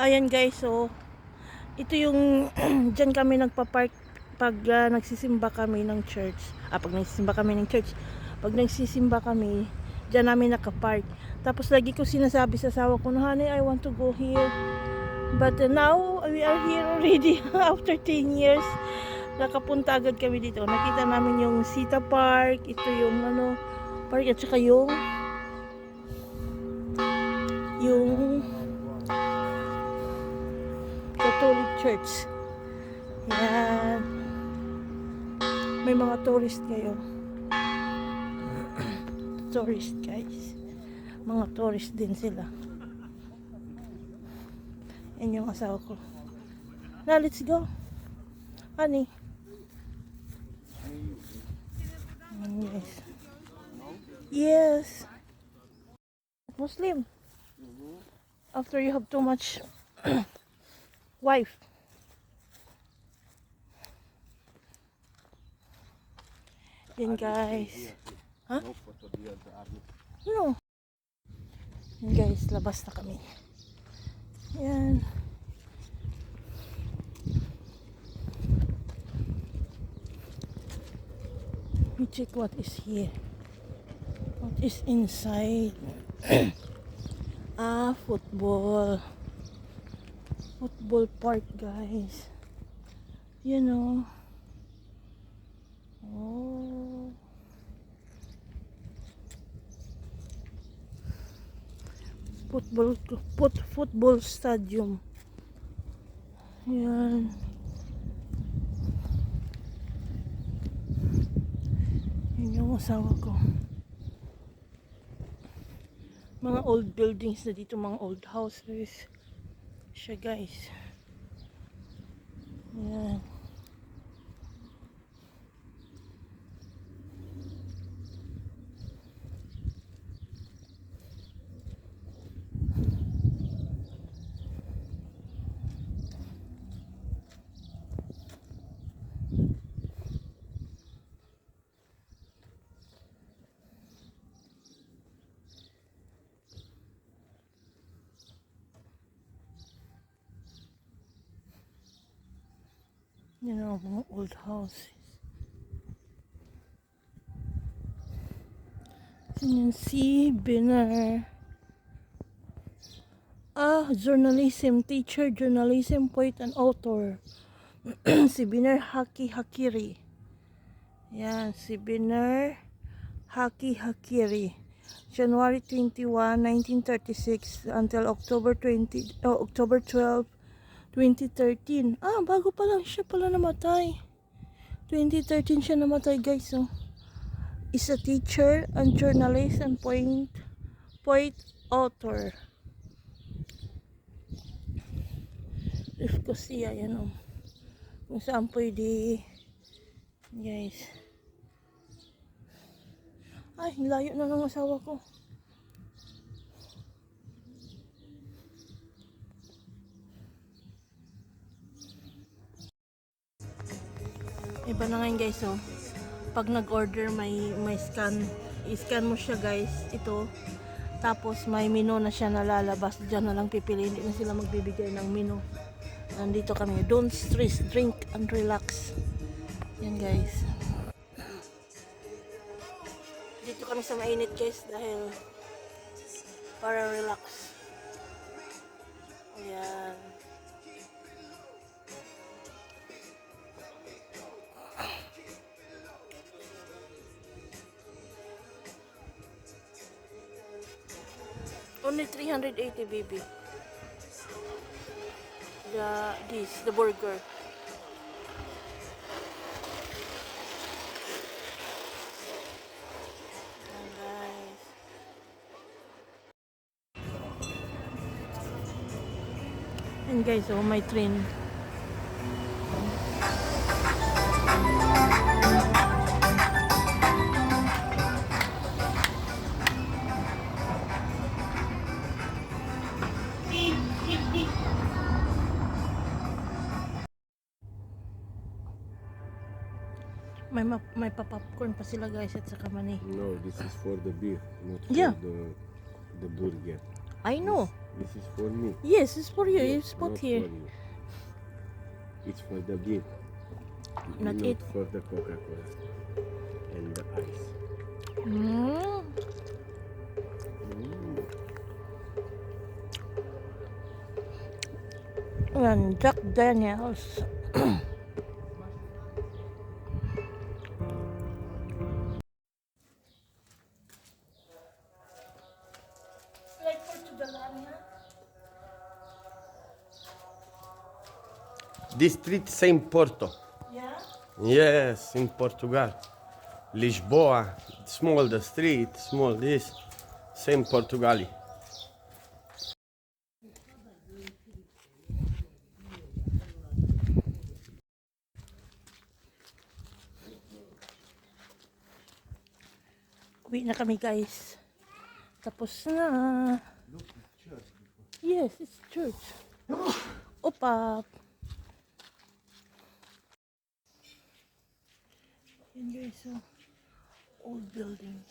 Ayan guys, so ito yung dyan kami nagpa-park pag nagsisimba kami ng church. Pag nagsisimba kami ng church, pag nagsisimba kami, dyan namin nakapark. Tapos lagi ko sinasabi sa asawa ko, no, honey, I want to go here. But now, we are here already after 10 years. Nakapunta agad kami dito. Nakita namin yung Sita Park, ito yung park, at saka yung Catholic Church. Yan. May mga tourist kayo. Tourist guys. Mga tourist din sila. Yan yung asawa ko. Na, let's go. Honey. Yes. Yes. Muslim. After you have too much wife. Yan guys. Ha? No. Yan guys, labas na kami. Yan. We check what is here. What is inside. Football. Football park guys. You know. Oh. Football stadium. Yan. Yan yung asawa ko. Mga old buildings na dito, mga old houses siya guys. Yan. You know, mga old houses. Yan si Biner. Journalism teacher, journalism poet and author. Si Biner Hakiri. Yan, si Biner Hakiri. January 21, 1936 until October 12, 2013. Bago pa lang siya pala namatay. 2013 siya namatay guys. So, is a teacher and journalist and poet author. If ko siya, yan kung saan pwede guys. Ay, layo na ng asawa ko. Iba na ngayon guys, so pag nag-order may scan, i-scan mo siya guys, ito, tapos may menu na siya nalalabas, dyan na lang pipili, hindi na sila magbibigay ng menu. Nandito kami, don't stress, drink and relax. Yan guys, dito kami sa mainit guys dahil para relax. Ayan. Only 380 baby. The burger. And guys. And guys, oh, my train. May pa-popcorn pa sila guys at saka mani. No, this is for the beer, not Yeah. for the burger. I know. This is for me. Yes, it's for you. You Yes, spot not here. for you. It's for the beer. Not Not it. for the Coca-Cola and the ice. Mm. Mm. Yan, Jack Daniels. Like Portugalania. This street is in Porto. Yeah. Yes, in Portugal. Lisboa. Small the street, small this. Same Portugali. Uwi na kami guys. Tapos na. Yes, it's church. Opa. Yan guys, so old buildings.